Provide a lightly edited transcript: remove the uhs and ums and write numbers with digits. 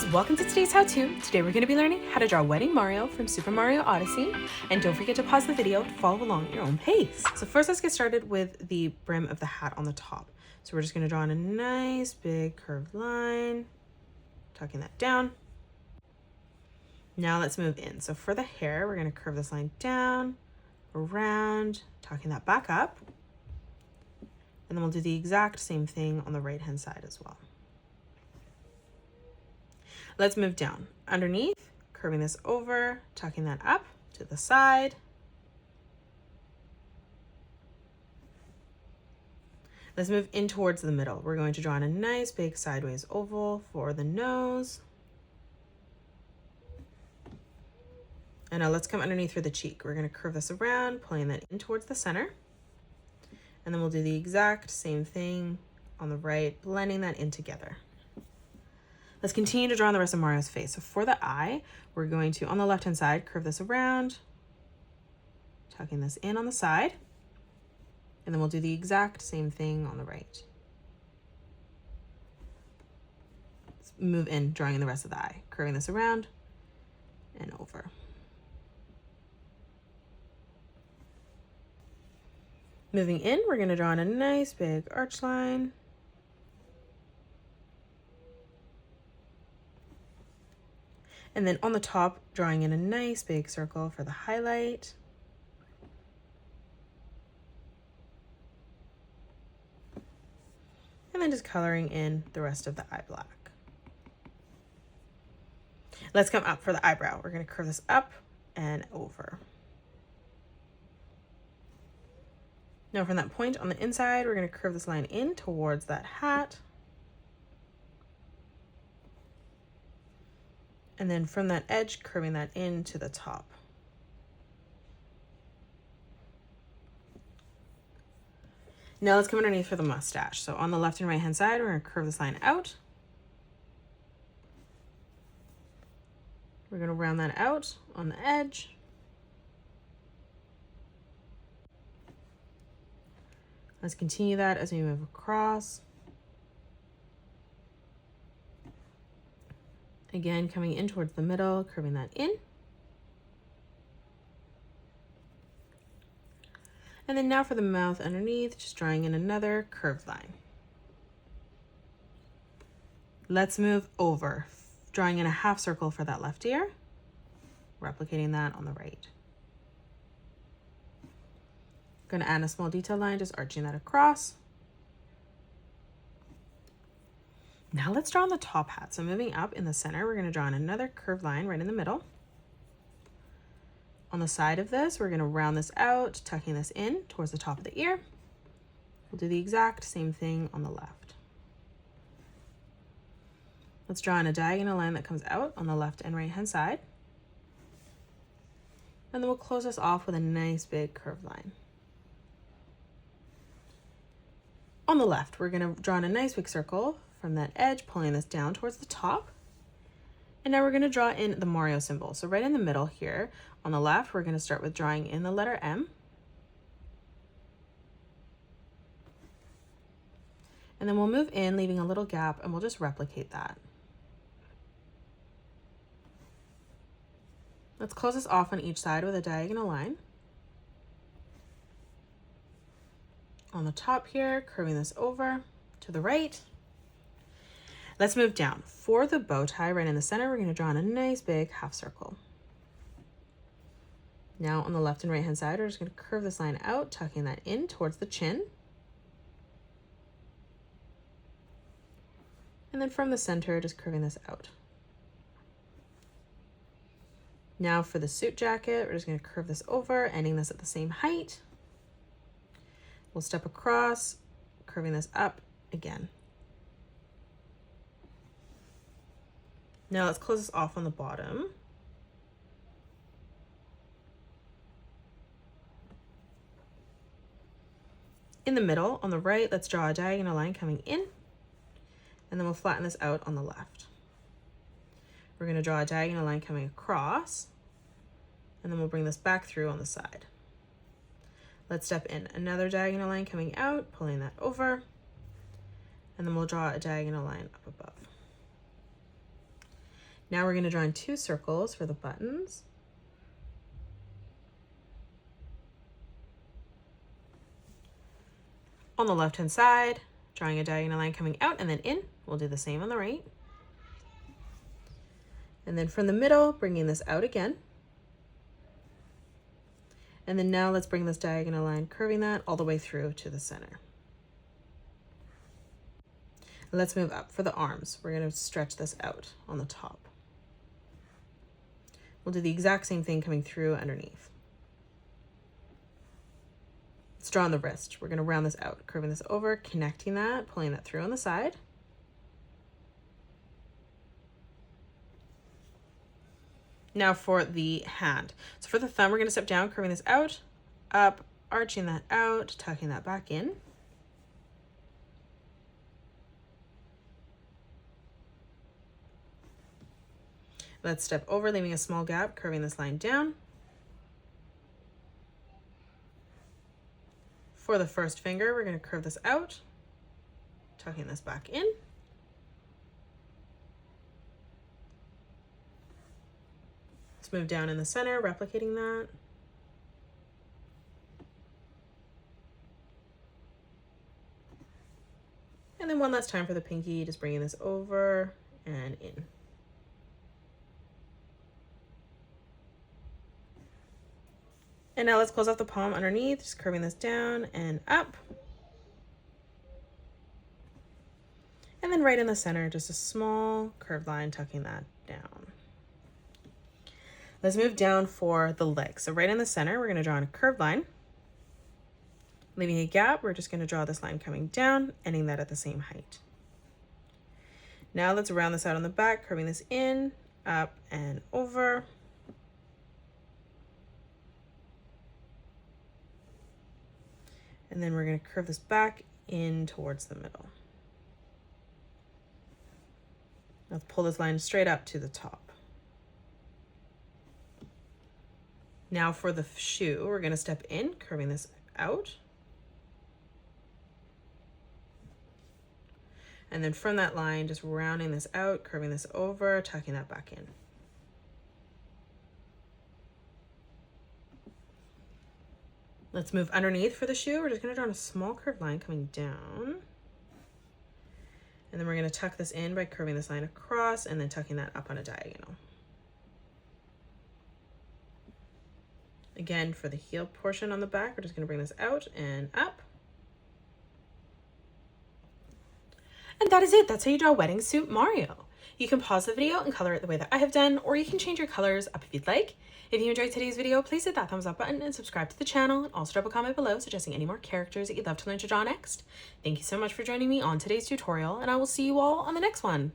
friends, welcome to today's how-to. Today we're going to be learning how to draw Wedding Mario from Super Mario Odyssey. And don't forget to pause the video to follow along at your own pace. So first let's get started with the brim of the hat on the top. So we're just going to draw in a nice big curved line, tucking that down. Now let's move in. So for the hair, we're going to curve this line down, around, tucking that back up. And then we'll do the exact same thing on the right hand side as well. Let's move down. Underneath, curving this over, tucking that up to the side. Let's move in towards the middle. We're going to draw in a nice big sideways oval for the nose. And now let's come underneath for the cheek. We're going to curve this around, pulling that in towards the center. And then we'll do the exact same thing on the right, blending that in together. Let's continue to draw on the rest of Mario's face. So for the eye, we're going to, on the left-hand side, curve this around, tucking this in on the side, and then we'll do the exact same thing on the right. Let's move in, drawing in the rest of the eye, curving this around and over. Moving in, we're gonna draw in a nice big arch line. And then on the top, drawing in a nice big circle for the highlight. And then just coloring in the rest of the eye black. Let's come up for the eyebrow. We're going to curve this up and over. Now from that point on the inside, we're going to curve this line in towards that hat. And then from that edge, curving that into the top. Now let's come underneath for the mustache. So on the left and right hand side, we're going to curve this line out. We're going to round that out on the edge. Let's continue that as we move across. Again, coming in towards the middle, curving that in. And then now for the mouth underneath, just drawing in another curved line. Let's move over, drawing in a half circle for that left ear, replicating that on the right. Going to add a small detail line, just arching that across. Now let's draw on the top hat. So moving up in the center, we're going to draw in another curved line right in the middle. On the side of this, we're going to round this out, tucking this in towards the top of the ear. We'll do the exact same thing on the left. Let's draw in a diagonal line that comes out on the left and right hand side. And then we'll close this off with a nice big curved line. On the left, we're going to draw in a nice big circle from that edge, pulling this down towards the top. And now we're going to draw in the Mario symbol. So right in the middle here, on the left, we're going to start with drawing in the letter M. And then we'll move in, leaving a little gap, and we'll just replicate that. Let's close this off on each side with a diagonal line. On the top here, curving this over to the right. Let's move down. For the bow tie right in the center, we're going to draw in a nice big half circle. Now on the left and right hand side, we're just going to curve this line out, tucking that in towards the chin. And then from the center, just curving this out. Now for the suit jacket, we're just going to curve this over, ending this at the same height. We'll step across, curving this up again. Now let's close this off on the bottom. In the middle, on the right, let's draw a diagonal line coming in, and then we'll flatten this out on the left. We're going to draw a diagonal line coming across, and then we'll bring this back through on the side. Let's step in another diagonal line coming out, pulling that over, and then we'll draw a diagonal line up above. Now we're going to draw in 2 circles for the buttons. On the left hand side, drawing a diagonal line coming out and then in. We'll do the same on the right. And then from the middle, bringing this out again. And then now let's bring this diagonal line, curving that all the way through to the center. Let's move up for the arms. We're going to stretch this out on the top. We'll do the exact same thing coming through underneath. Let's draw on the wrist. We're going to round this out, curving this over, connecting that, pulling that through on the side. Now for the hand. So for the thumb, we're going to step down, curving this out, up, arching that out, tucking that back in. Let's step over, leaving a small gap, curving this line down. For the first finger, we're going to curve this out, tucking this back in. Let's move down in the center, replicating that. And then one last time for the pinky, just bringing this over and in. And now let's close off the palm underneath, just curving this down and up. And then right in the center, just a small curved line, tucking that down. Let's move down for the legs. So right in the center, we're going to draw in a curved line. Leaving a gap, we're just going to draw this line coming down, ending that at the same height. Now let's round this out on the back, curving this in, up, and over. And then we're going to curve this back in towards the middle. Let's pull this line straight up to the top. Now for the shoe, we're going to step in, curving this out. And then from that line, just rounding this out, curving this over, tucking that back in. Let's move underneath for the shoe. We're just going to draw a small curved line coming down. And then we're going to tuck this in by curving this line across and then tucking that up on a diagonal. Again, for the heel portion on the back, we're just going to bring this out and up. And that is it. That's how you draw Wedding Suit Mario. You can pause the video and color it the way that I have done, or you can change your colors up if you'd like. If you enjoyed today's video, please hit that thumbs up button and subscribe to the channel, and also drop a comment below suggesting any more characters that you'd love to learn to draw next. Thank you so much for joining me on today's tutorial, and I will see you all on the next one.